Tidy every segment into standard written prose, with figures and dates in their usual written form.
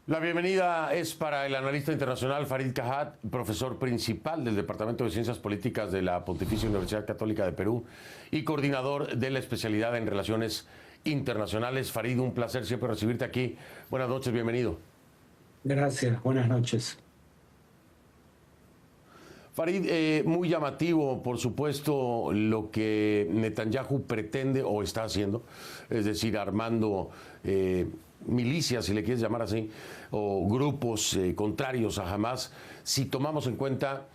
La bienvenida es para el analista internacional Farid Kahat, profesor principal del Departamento de Ciencias Políticas de la Pontificia Universidad Católica de Perú y coordinador de la especialidad en Relaciones Internacionales. Farid, un placer siempre recibirte aquí. Buenas noches, bienvenido. Gracias, buenas noches. Farid, muy llamativo, por supuesto, lo que Netanyahu pretende o está haciendo, es decir, armando milicias, si le quieres llamar así, o grupos contrarios a Hamas, si tomamos en cuenta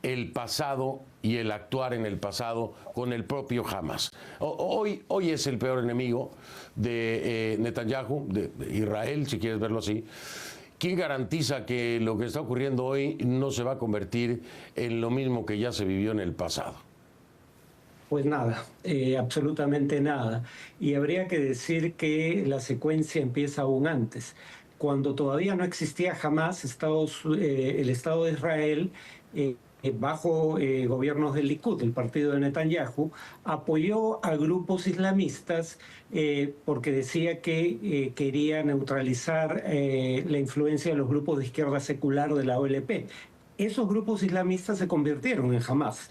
el pasado y el actuar en el pasado con el propio Hamas. Hoy es el peor enemigo de Netanyahu, de Israel, si quieres verlo así. ¿Quién garantiza que lo que está ocurriendo hoy no se va a convertir en lo mismo que ya se vivió en el pasado? Pues nada, absolutamente nada. Y habría que decir que la secuencia empieza aún antes. Cuando todavía no existía jamás el Estado de Israel, bajo gobiernos del Likud, el partido de Netanyahu, apoyó a grupos islamistas porque decía que quería neutralizar la influencia de los grupos de izquierda secular de la OLP. Esos grupos islamistas se convirtieron en Hamas.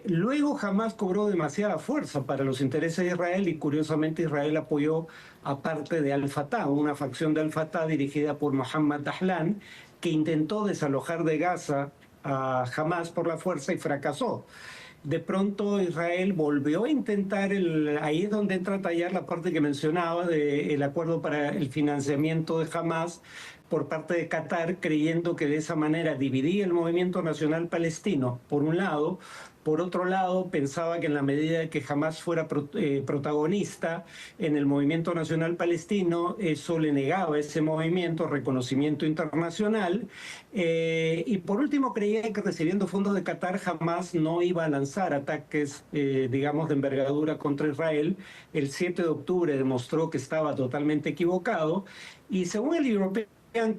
Luego Hamas cobró demasiada fuerza para los intereses de Israel y curiosamente Israel apoyó a parte de Al-Fatah, una facción de Al-Fatah dirigida por Mohammed Dahlan, que intentó desalojar de Gaza a Hamas por la fuerza y fracasó. De pronto Israel volvió a intentar, ahí es donde entra a tallar la parte que mencionaba del acuerdo para el financiamiento de Hamas por parte de Qatar, creyendo que de esa manera dividía el movimiento nacional palestino, por un lado. Por otro lado, pensaba que en la medida que Hamas fuera protagonista en el movimiento nacional palestino, eso le negaba a ese movimiento reconocimiento internacional. Y por último, creía que recibiendo fondos de Qatar, Hamas no iba a lanzar ataques, digamos, de envergadura contra Israel. El 7 de octubre demostró que estaba totalmente equivocado. Y según el European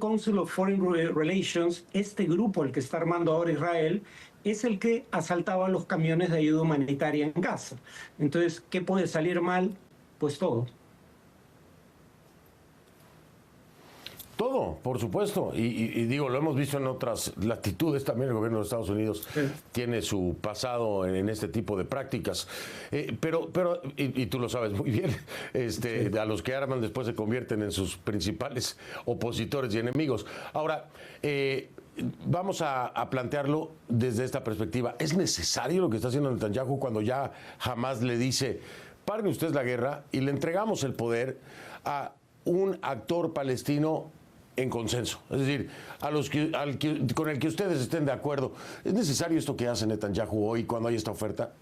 Council of Foreign Relations, este grupo, el que está armando ahora Israel, es el que asaltaba los camiones de ayuda humanitaria en Gaza. Entonces, ¿qué puede salir mal? Pues todo. Todo, por supuesto, y digo, lo hemos visto en otras latitudes, también el gobierno de Estados Unidos tiene su pasado en este tipo de prácticas, pero y tú lo sabes muy bien, a los que arman después se convierten en sus principales opositores y enemigos. Ahora, vamos a plantearlo desde esta perspectiva. ¿Es necesario lo que está haciendo Netanyahu cuando ya jamás le dice, paren ustedes la guerra y le entregamos el poder a un actor palestino en consenso? Es decir, con el que ustedes estén de acuerdo. ¿Es necesario esto que hace Netanyahu hoy cuando hay esta oferta?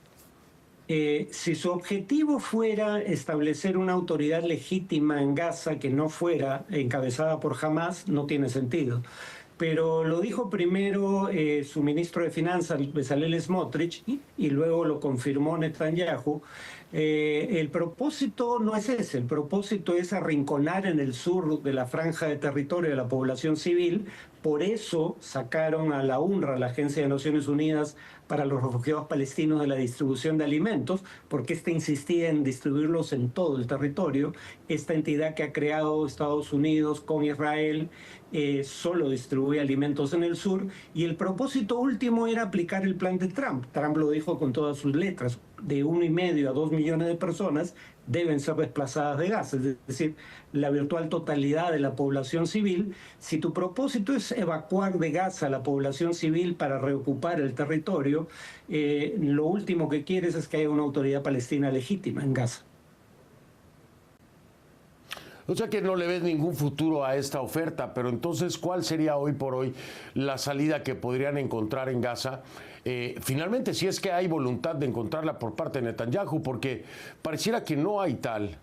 Si su objetivo fuera establecer una autoridad legítima en Gaza que no fuera encabezada por Hamas, no tiene sentido. Pero lo dijo primero su ministro de Finanzas, Bezalel Smotrich, y luego lo confirmó Netanyahu. El propósito no es ese, el propósito es arrinconar en el sur de la franja de territorio de la población civil. Por eso sacaron a la UNRWA, la Agencia de Naciones Unidas para los Refugiados Palestinos, de la distribución de alimentos, porque esta insistía en distribuirlos en todo el territorio. Esta entidad que ha creado Estados Unidos con Israel solo distribuye alimentos en el sur, y el propósito último era aplicar el plan de Trump. Trump lo dijo con todas sus letras: de 1,5 a 2 millones de personas deben ser desplazadas de Gaza, es decir, la virtual totalidad de la población civil. Si tu propósito es evacuar de Gaza a la población civil para reocupar el territorio, lo último que quieres es que haya una autoridad palestina legítima en Gaza. O sea que no le ves ningún futuro a esta oferta, pero entonces, ¿cuál sería hoy por hoy la salida que podrían encontrar en Gaza? Finalmente, si es que hay voluntad de encontrarla por parte de Netanyahu, porque pareciera que no hay tal.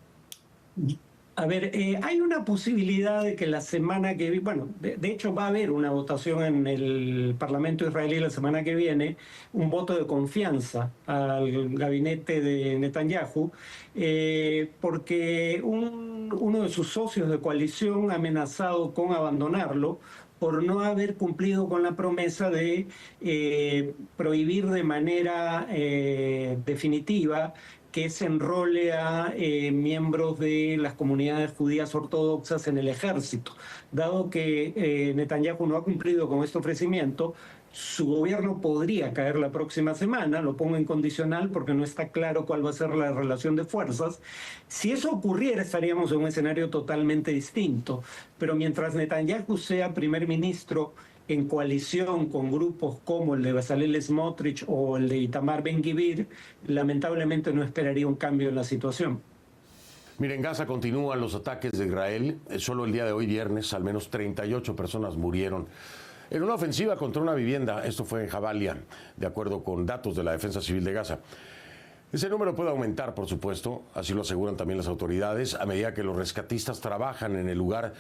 A ver, hay una posibilidad de que la semana que viene, bueno, de hecho va a haber una votación en el Parlamento israelí la semana que viene, un voto de confianza al gabinete de Netanyahu, porque uno de sus socios de coalición ha amenazado con abandonarlo por no haber cumplido con la promesa de prohibir de manera definitiva que se enrole a miembros de las comunidades judías ortodoxas en el ejército. Dado que Netanyahu no ha cumplido con este ofrecimiento, su gobierno podría caer la próxima semana, lo pongo en condicional porque no está claro cuál va a ser la relación de fuerzas. Si eso ocurriera, estaríamos en un escenario totalmente distinto, pero mientras Netanyahu sea primer ministro en coalición con grupos como el de Bezalel Smotrich o el de Itamar Ben-Gvir, lamentablemente no esperaría un cambio en la situación. Mira, en Gaza continúan los ataques de Israel. Solo el día de hoy, viernes, al menos 38 personas murieron en una ofensiva contra una vivienda. Esto fue en Jabalia, de acuerdo con datos de la Defensa Civil de Gaza. Ese número puede aumentar, por supuesto, así lo aseguran también las autoridades, a medida que los rescatistas trabajan en el lugar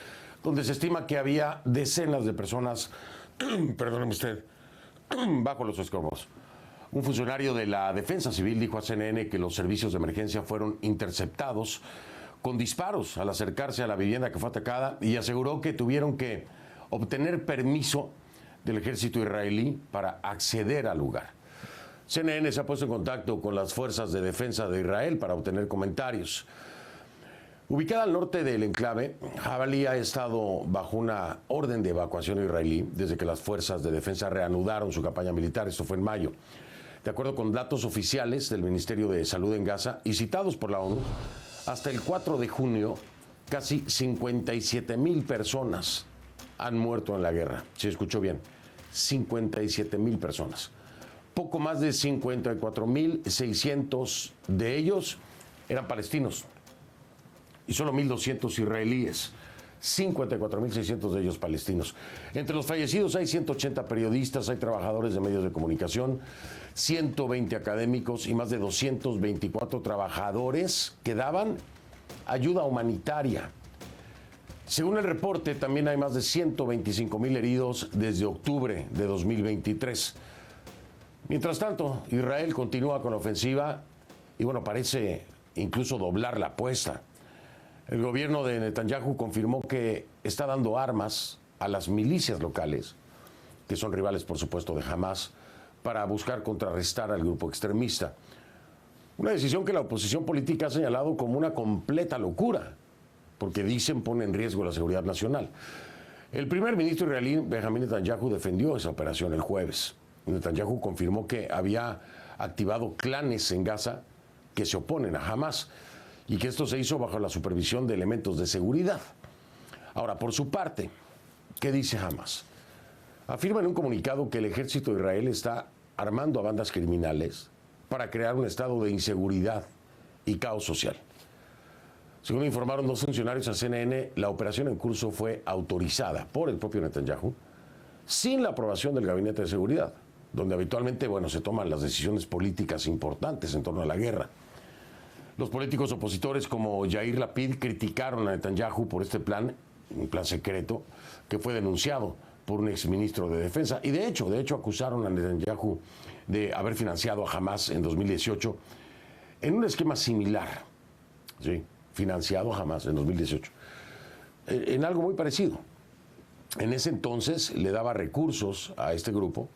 donde se estima que había decenas de personas, perdóneme usted, bajo los escombros. Un funcionario de la Defensa Civil dijo a CNN que los servicios de emergencia fueron interceptados con disparos al acercarse a la vivienda que fue atacada y aseguró que tuvieron que obtener permiso del ejército israelí para acceder al lugar. CNN se ha puesto en contacto con las fuerzas de defensa de Israel para obtener comentarios. Ubicada al norte del enclave, Jabalia ha estado bajo una orden de evacuación israelí desde que las fuerzas de defensa reanudaron su campaña militar. Esto fue en mayo. De acuerdo con datos oficiales del Ministerio de Salud en Gaza y citados por la ONU, hasta el 4 de junio, casi 57,000 personas han muerto en la guerra. Si escuchó bien, 57,000 personas. Poco más de 54,600 de ellos eran palestinos y solo 1,200 israelíes. 54,600 de ellos palestinos. Entre los fallecidos hay 180 periodistas, hay trabajadores de medios de comunicación, 120 académicos y más de 224 trabajadores que daban ayuda humanitaria. Según el reporte, también hay más de 125,000 heridos desde octubre de 2023. Mientras tanto, Israel continúa con la ofensiva y parece incluso doblar la apuesta. El gobierno de Netanyahu confirmó que está dando armas a las milicias locales, que son rivales, por supuesto, de Hamas, para buscar contrarrestar al grupo extremista. Una decisión que la oposición política ha señalado como una completa locura, porque dicen pone en riesgo la seguridad nacional. El primer ministro israelí, Benjamin Netanyahu, defendió esa operación el jueves. Netanyahu confirmó que había activado clanes en Gaza que se oponen a Hamas y que esto se hizo bajo la supervisión de elementos de seguridad. Ahora, por su parte, ¿qué dice Hamas? Afirma en un comunicado que el ejército de Israel está armando a bandas criminales para crear un estado de inseguridad y caos social. Según informaron dos funcionarios a CNN, la operación en curso fue autorizada por el propio Netanyahu sin la aprobación del Gabinete de Seguridad, donde habitualmente se toman las decisiones políticas importantes en torno a la guerra. Los políticos opositores como Yair Lapid criticaron a Netanyahu por este plan, un plan secreto, que fue denunciado por un exministro de Defensa. Y de hecho acusaron a Netanyahu de haber financiado a Hamas en 2018 en un esquema similar. Sí, financiado a Hamas en 2018. En algo muy parecido. En ese entonces le daba recursos a este grupo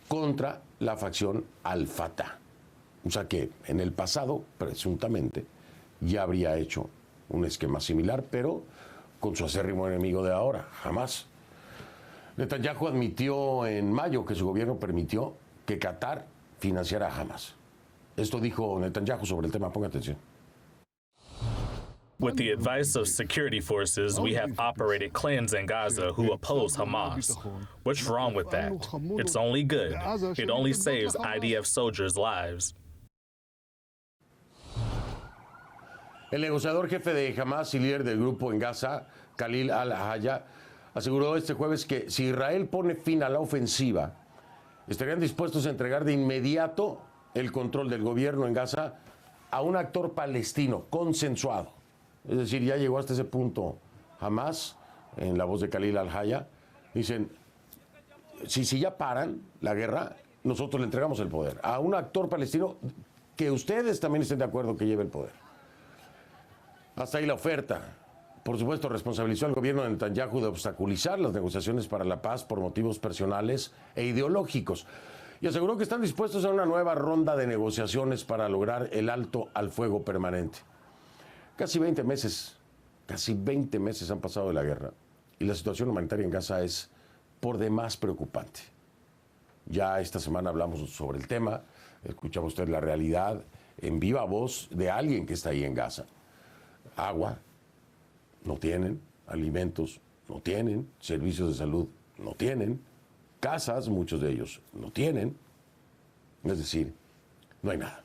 contra la facción Al-Fatah. O sea que en el pasado, presuntamente, ya habría hecho un esquema similar, pero con su acérrimo enemigo de ahora, Hamas. Netanyahu admitió en mayo que su gobierno permitió que Qatar financiara a Hamas. Esto dijo Netanyahu sobre el tema, ponga atención. With the advice of security forces, we have operated clans in Gaza who oppose Hamas. What's wrong with that? It's only good. It only saves IDF soldiers' lives. El negociador jefe de Hamas y líder del grupo en Gaza, Khalil al-Haya, aseguró este jueves que si Israel pone fin a la ofensiva, estarían dispuestos a entregar de inmediato el control del gobierno en Gaza a un actor palestino consensuado. Es decir, ya llegó hasta ese punto Hamas, en la voz de Khalil al-Haya, dicen, si ya paran la guerra, nosotros le entregamos el poder a un actor palestino que ustedes también estén de acuerdo que lleve el poder. Hasta ahí la oferta. Por supuesto, responsabilizó al gobierno de Netanyahu de obstaculizar las negociaciones para la paz por motivos personales e ideológicos. y aseguró que están dispuestos a una nueva ronda de negociaciones para lograr el alto al fuego permanente. Casi 20 meses han pasado de la guerra y la situación humanitaria en Gaza es por demás preocupante. Ya esta semana hablamos sobre el tema, escuchaba usted la realidad en viva voz de alguien que está ahí en Gaza. Agua, no tienen, alimentos, no tienen, servicios de salud, no tienen, casas, muchos de ellos no tienen, es decir, no hay nada.